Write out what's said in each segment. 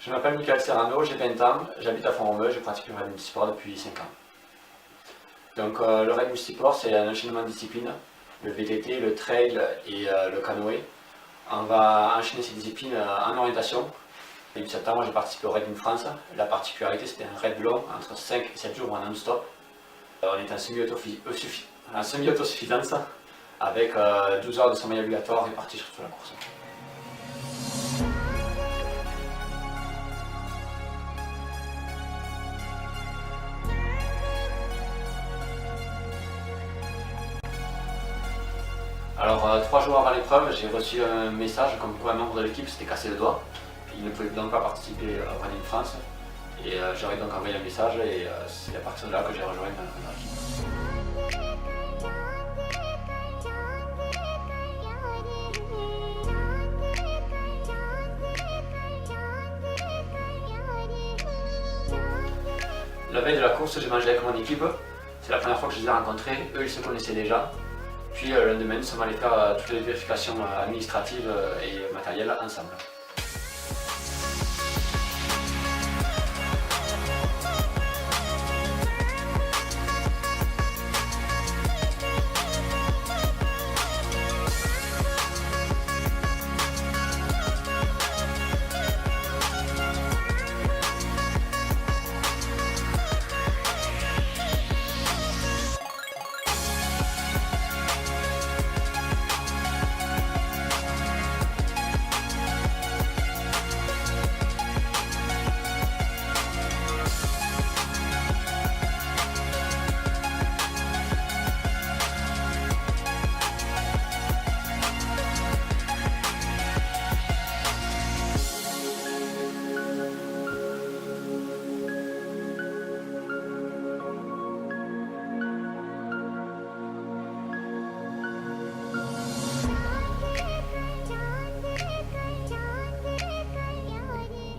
Je m'appelle Michael Serrano, j'ai 20 ans, j'habite à Font-Romeu, je pratique le raid multisport depuis 5 ans. Donc le raid multisport, c'est un enchaînement de disciplines, le VTT, le trail et le canoë. On va enchaîner ces disciplines en orientation. Début septembre, j'ai participé au Raid in France. La particularité, c'était un raid long, entre 5 et 7 jours en non-stop. On est en semi-autosuffisance, avec 12 heures de sommeil obligatoire réparties sur toute la course. Alors, 3 jours avant l'épreuve, j'ai reçu un message comme quoi un membre de l'équipe s'était cassé le doigt. Il ne pouvait donc pas participer au Raid in France. Et j'aurais donc envoyé un message et c'est à partir de là que j'ai rejoint l'équipe. La veille de la course, j'ai mangé avec mon équipe. C'est la première fois que je les ai rencontrés. Eux, ils se connaissaient déjà. Puis le lendemain, nous sommes allés faire toutes les vérifications administratives et matérielles ensemble.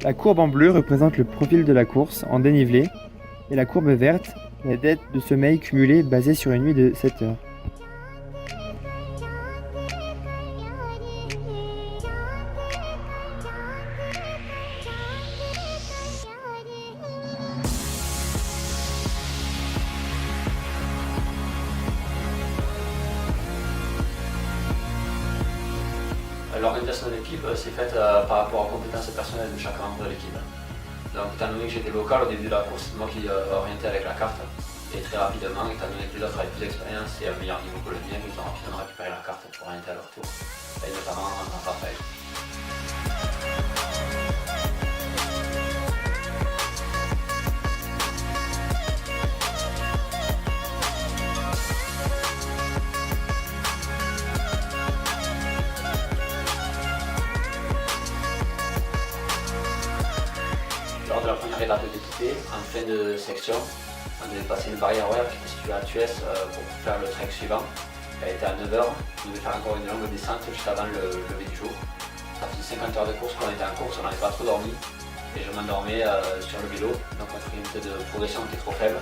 La courbe en bleu représente le profil de la course en dénivelé et la courbe verte, la dette de sommeil cumulée basée sur une nuit de 7 heures. L'organisation de l'équipe s'est faite par rapport aux compétences personnelles de chaque membre de l'équipe. Donc, étant donné que j'étais local au début de la course, c'est moi qui orientais avec la carte. Et très rapidement, étant donné que les autres avaient plus d'expérience et un meilleur niveau que le mien, ils ont rapidement récupéré la carte pour orienter à leur tour. Et notamment Raphaël. Lors de la première étape de TT, en fin de section, on devait passer une barrière horaire qui était située à Thuès pour faire le trek suivant. Elle était à 9 h. On devait faire encore une longue descente juste avant le lever du jour. Ça faisait 50 heures de course qu'on était en course, on n'avait pas trop dormi. Et je m'endormais sur le vélo, donc notre unité de progression était trop faible.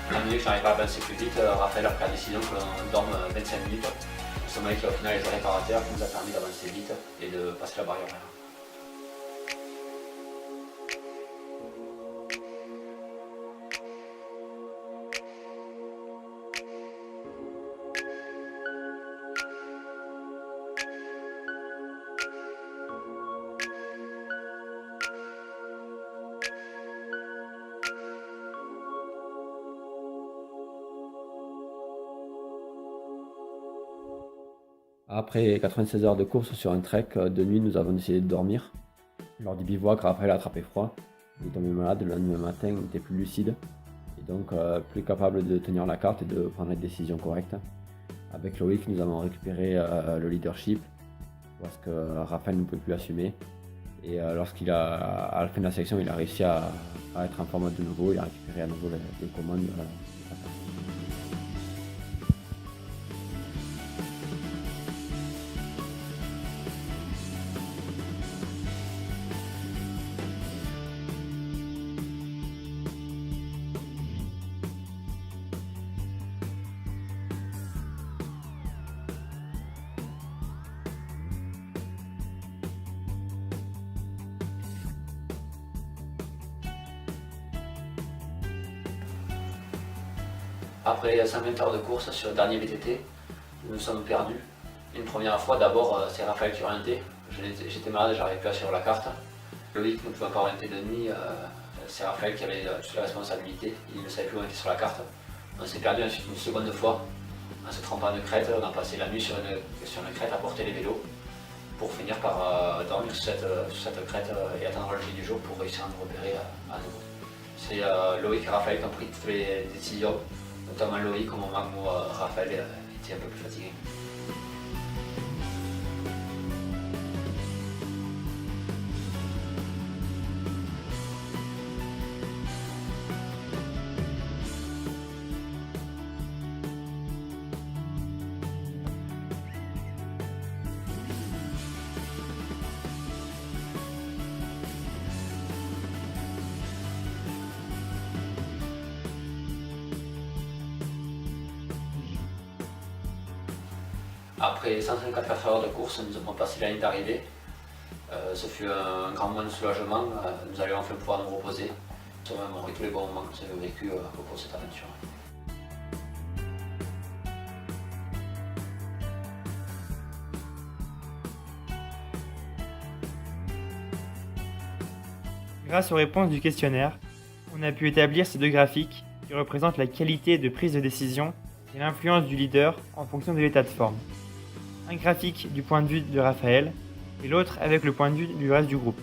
Étant donné que je n'arrivais pas à avancer plus vite, Raphaël a pris la décision que l'on dorme 25 minutes. Un sommeil qui au final était réparateur, qui nous a permis d'avancer vite et de passer la barrière horaire. Après 96 heures de course sur un trek, de nuit, nous avons décidé de dormir. Lors du bivouac, Raphaël a attrapé froid. Il est tombé malade, le lendemain matin, il n'était plus lucide. Et donc plus capable de tenir la carte et de prendre les décisions correctes. Avec Loïc, nous avons récupéré le leadership parce que Raphaël ne pouvait plus assumer. Et à la fin de la section, il a réussi à être en forme de nouveau, il a récupéré à nouveau les commandes. Après 120 heures de course sur le dernier VTT, nous nous sommes perdus. Une première fois, d'abord, c'est Raphaël qui orientait. J'étais malade, j'arrivais plus à suivre la carte. Loïc ne pouvait pas orienter de nuit, c'est Raphaël qui avait toute la responsabilité. Il ne savait plus où on était sur la carte. On s'est perdu ensuite une seconde fois en se trompant de crête. On a passé la nuit sur une crête à porter les vélos pour finir par dormir sur cette crête et attendre le lever du jour pour réussir à nous repérer à nouveau. C'est Loïc et Raphaël qui ont pris toutes les décisions, notamment Loïc au moment où Raphaël était un peu plus fatigué. Après 154 heures de course, nous avons passé la ligne d'arrivée. Ce fut un grand moment de soulagement. Nous allions enfin pouvoir nous reposer. Nous avons mémoré tous les bons moments que nous avons vécu au cours de cette aventure. Grâce aux réponses du questionnaire, on a pu établir ces deux graphiques qui représentent la qualité de prise de décision et l'influence du leader en fonction de l'état de forme. Un graphique du point de vue de Raphaël et l'autre avec le point de vue du reste du groupe.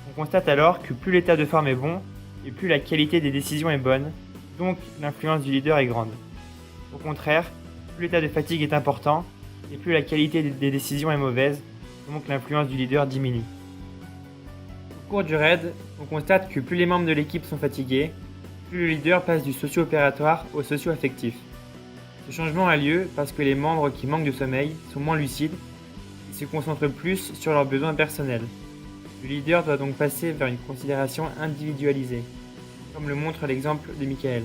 On constate alors que plus l'état de forme est bon et plus la qualité des décisions est bonne, donc l'influence du leader est grande. Au contraire, plus l'état de fatigue est important et plus la qualité des décisions est mauvaise, donc l'influence du leader diminue. Au cours du raid, on constate que plus les membres de l'équipe sont fatigués, plus le leader passe du socio-opératoire au socio-affectif. Ce changement a lieu parce que les membres qui manquent de sommeil sont moins lucides et se concentrent plus sur leurs besoins personnels. Le leader doit donc passer vers une considération individualisée, comme le montre l'exemple de Michael.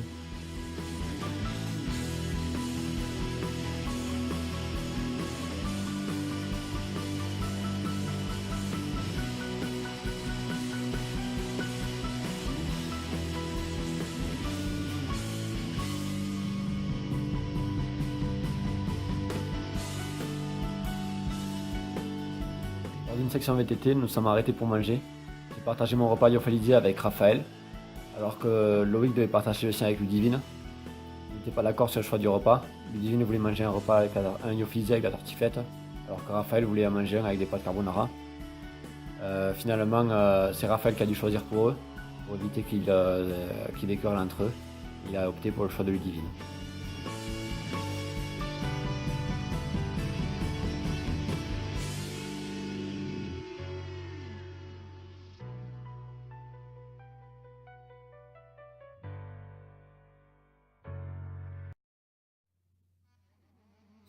Dans une section VTT, nous sommes arrêtés pour manger. J'ai partagé mon repas lyophilisé avec Raphaël, alors que Loïc devait partager le sien avec Ludivine. Il n'était pas d'accord sur le choix du repas. Ludivine voulait manger un repas avec un lyophilisé avec la tartiflette, alors que Raphaël voulait en manger un avec des pâtes carbonara. Finalement, c'est Raphaël qui a dû choisir pour eux, pour éviter qu'ils écœurent entre eux. Il a opté pour le choix de Ludivine.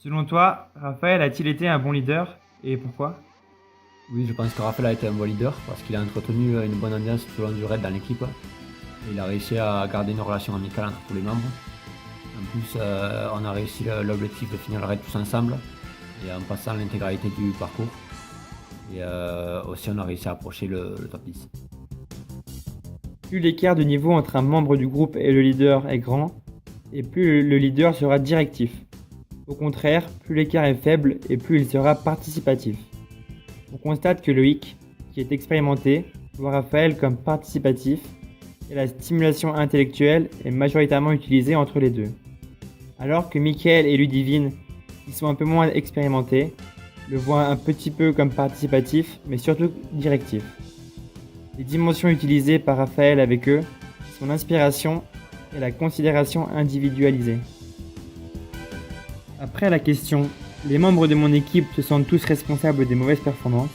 Selon toi, Raphaël a-t-il été un bon leader et pourquoi ? Oui, je pense que Raphaël a été un bon leader parce qu'il a entretenu une bonne ambiance tout au long du raid dans l'équipe. Il a réussi à garder une relation amicale entre tous les membres. En plus, on a réussi l'objectif de finir le raid tous ensemble et en passant l'intégralité du parcours. Et aussi, on a réussi à approcher le top 10. Plus l'écart de niveau entre un membre du groupe et le leader est grand, et plus le leader sera directif. Au contraire, plus l'écart est faible et plus il sera participatif. On constate que Loïc, qui est expérimenté, voit Raphaël comme participatif et la stimulation intellectuelle est majoritairement utilisée entre les deux. Alors que Michael et Ludivine, qui sont un peu moins expérimentés, le voient un petit peu comme participatif, mais surtout directif. Les dimensions utilisées par Raphaël avec eux sont l'inspiration et la considération individualisée. Après la question « Les membres de mon équipe se sentent tous responsables des mauvaises performances ?»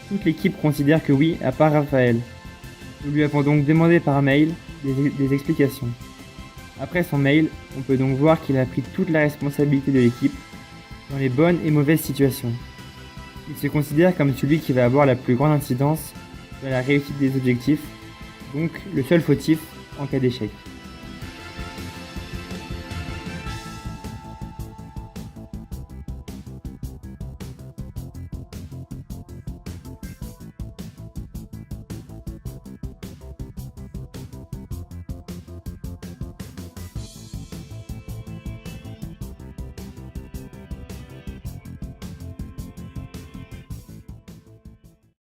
toute l'équipe considère que oui, à part Raphaël. Nous lui avons donc demandé par mail des explications. Après son mail, on peut donc voir qu'il a pris toute la responsabilité de l'équipe dans les bonnes et mauvaises situations. Il se considère comme celui qui va avoir la plus grande incidence dans la réussite des objectifs, donc le seul fautif en cas d'échec.